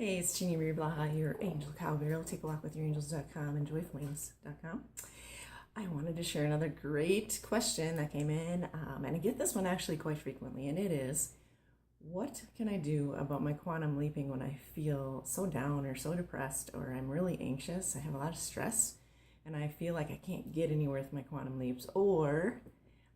Hey, it's Jeannie Blaha, your angel cowgirl. Take a walk with yourangels.com and joyflames.com. I wanted to share another great question that came in, and I get this one actually quite frequently, and it is, what can I do about my quantum leaping when I feel so down or so depressed, or I'm really anxious, I have a lot of stress, and I feel like I can't get anywhere with my quantum leaps, or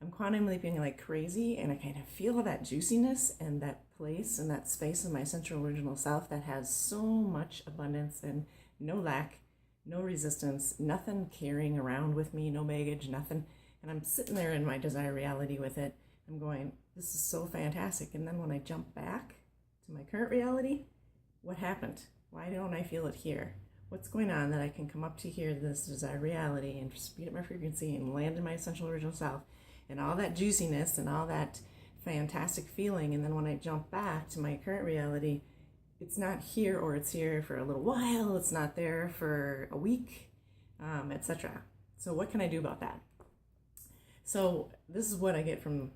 I'm quantum leaping like crazy and I kind of feel that juiciness and that place and that space in my central original self that has so much abundance and no lack, no resistance, nothing carrying around with me, no baggage, nothing. And I'm sitting there in my desire reality with it. I'm going, this is so fantastic. And then when I jump back to my current reality, what happened? Why don't I feel it here? What's going on that I can come up to here, this desire reality, and speed up my frequency and land in my essential original self? And all that juiciness and all that fantastic feeling, and then when I jump back to my current reality, it's not here, or it's here for a little while, it's not there for a week, etc. So what can I do about that? So this is what I get from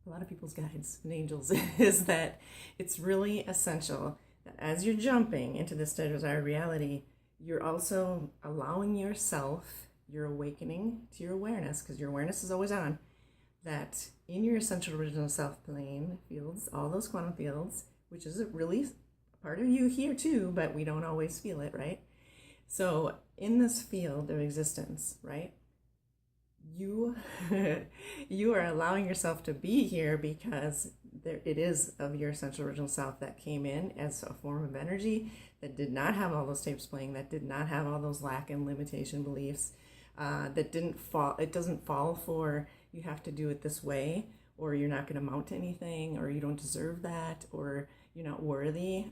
a lot of people's guides and angels is that it's really essential that as you're jumping into this desired reality, you're also allowing yourself, you're awakening to your awareness, because your awareness is always on, that in your essential original self plane fields, all those quantum fields, which is really a part of you here too, but we don't always feel it, right? So in this field of existence, right, you you are allowing yourself to be here because it is of your essential original self that came in as a form of energy that did not have all those tapes playing, that did not have all those lack and limitation beliefs, that didn't fall. It doesn't fall for you have to do it this way, or you're not going to amount to anything, or you don't deserve that, or you're not worthy,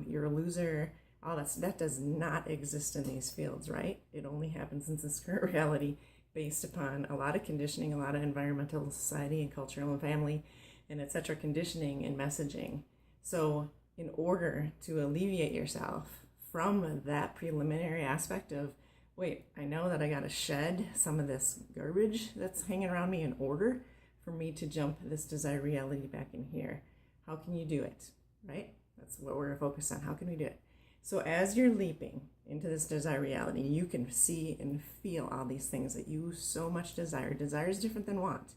you're a loser. All that does not exist in these fields, right? It only happens in this current reality based upon a lot of conditioning, a lot of environmental, society, and cultural and family, and etc. conditioning and messaging. So in order to alleviate yourself from that preliminary aspect of, wait, I know that I got to shed some of this garbage that's hanging around me in order for me to jump this desired reality back in here. How can you do it, right? That's what we're focused on. How can we do it? So as you're leaping into this desired reality, you can see and feel all these things that you so much desire. Desire is different than want.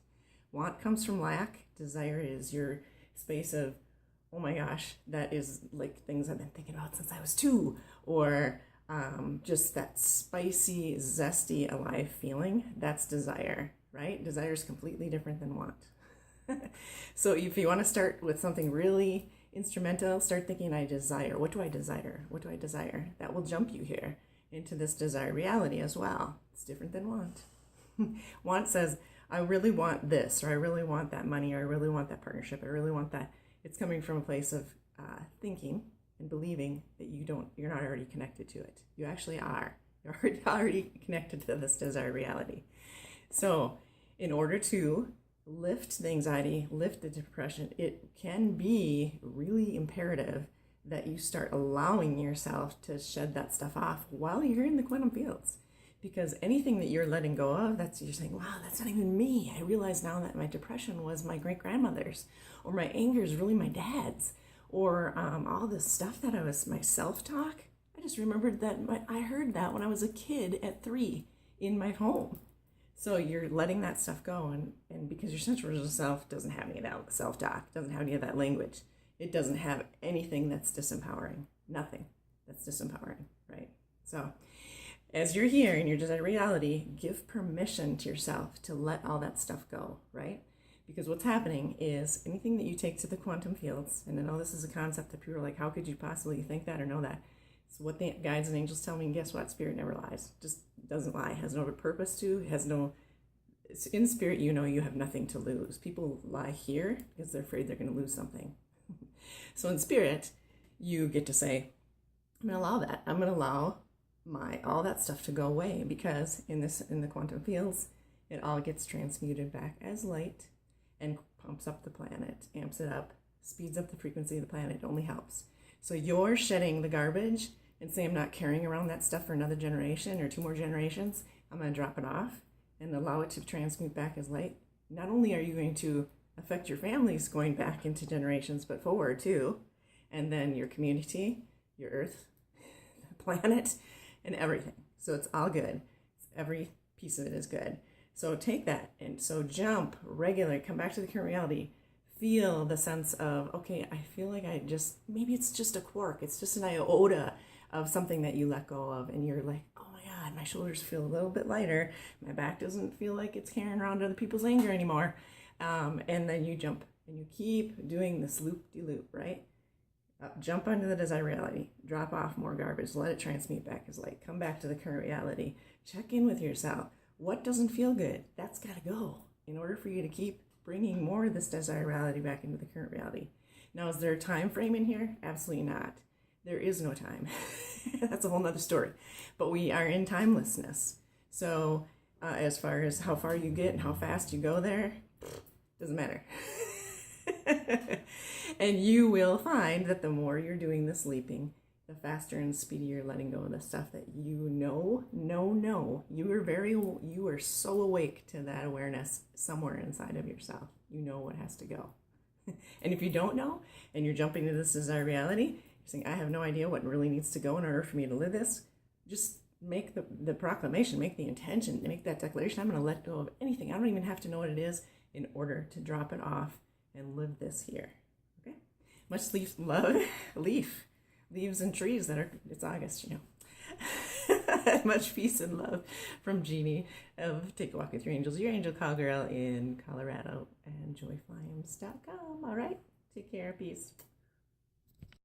Want comes from lack. Desire is your space of, oh my gosh, that is like things I've been thinking about since I was 2, or just that spicy, zesty, alive feeling. That's desire, right? Desire is completely different than want. So if you want to start with something really instrumental, start thinking, I desire. What do I desire? What do I desire? That will jump you here into this desire reality as well. It's different than want. Want says, I really want this, or I really want that money, or I really want that partnership, I really want that. It's coming from a place of thinking and believing that you're not already connected to it. You actually are. You're already connected to this desired reality. So in order to lift the anxiety, lift the depression, it can be really imperative that you start allowing yourself to shed that stuff off while you're in the quantum fields. Because anything that you're letting go of, that's you're saying, wow, that's not even me. I realize now that my depression was my great-grandmother's, or my anger is really my dad's, or all this stuff that I was my self-talk. I just remembered that I heard that when I was a kid at 3 in my home. So you're letting that stuff go, and because your central original self doesn't have any of that self-talk, doesn't have any of that language, it doesn't have anything that's disempowering, nothing that's disempowering, right? So as you're here in your desired reality, give permission to yourself to let all that stuff go, right? Because what's happening is anything that you take to the quantum fields, and I know this is a concept that people are like, how could you possibly think that or know that? It's what the guides and angels tell me, and guess what? Spirit never lies. Just doesn't lie. Has no purpose to, has no, in spirit, you know you have nothing to lose. People lie here because they're afraid they're going to lose something. So in spirit, you get to say, I'm going to allow that. I'm going to allow all that stuff to go away, because in the quantum fields, it all gets transmuted back as light and pumps up the planet, amps it up, speeds up the frequency of the planet. It only helps. So you're shedding the garbage and say, I'm not carrying around that stuff for another generation or 2 more generations. I'm going to drop it off and allow it to transmute back as light. Not only are you going to affect your families going back into generations, but forward too, and then your community, your earth, the planet, and everything. So it's all good. Every piece of it is good. So take that, and so jump, regulate, come back to the current reality. Feel the sense of, okay, I feel like maybe it's just a quark. It's just an iota of something that you let go of. And you're like, oh my God, my shoulders feel a little bit lighter. My back doesn't feel like it's carrying around other people's anger anymore. And then you jump and you keep doing this loop-de-loop, right? Jump onto the desired reality, drop off more garbage, let it transmute back as light, come back to the current reality, check in with yourself. What doesn't feel good? That's got to go in order for you to keep bringing more of this desired reality back into the current reality. Now, is there a time frame in here? Absolutely not. There is no time. That's a whole nother story. But we are in timelessness. So as far as how far you get and how fast you go there, doesn't matter. And you will find that the more you're doing this leaping, the faster and speedier you're letting go of the stuff that you know. You are so awake to that awareness somewhere inside of yourself. You know what has to go. And if you don't know, and you're jumping to this desired reality, you're saying, I have no idea what really needs to go in order for me to live this, just make the proclamation, make the intention, make that declaration. I'm going to let go of anything. I don't even have to know what it is in order to drop it off and live this here. Okay? Much leaves and trees it's August, you know. Much peace and love from Jeannie of Take a Walk with Your Angels, your angel cowgirl in Colorado, and joyflames.com. All right? Take care. Peace.